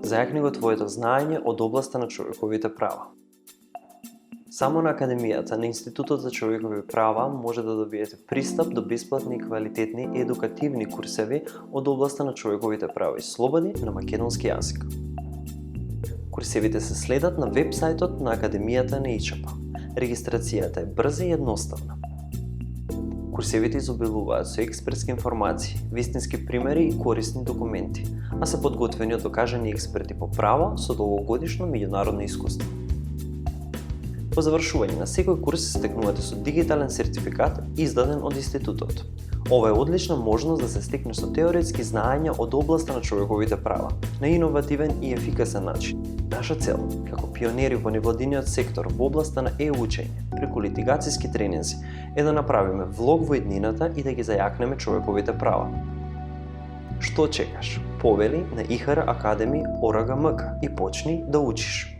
зајакни го твоето знаење од областа на човековите права. Само на Академијата на Институтот за човекови права може да добиете пристап до бесплатни и квалитетни едукативни курсеви од областа на човековите права и слободи на македонски јазик. Курсевите се следат на веб-сајтот на Академијата на ИЧП. Регистрацијата е брза и едноставна. Курсевите изобилуваат со експертски информации, вистински примери и корисни документи, а се подготвени од докажани експерти по право со долгогодишно меѓународно искуство. По завршување на секој курс се стекнувате со дигитален сертификат издаден од институтот. Ова е одлична можност да се стекне со теоретски знаења од областа на човековите права, на иновативен и ефикасен начин. Наша цел, како пионери во невладиниот сектор во областа на учење преку литигацијски тренинзи, е да направиме влог во иднината и да ги зајакнеме човековите права. Што чекаш? Повели на IHR Academy.org.mk и почни да учиш.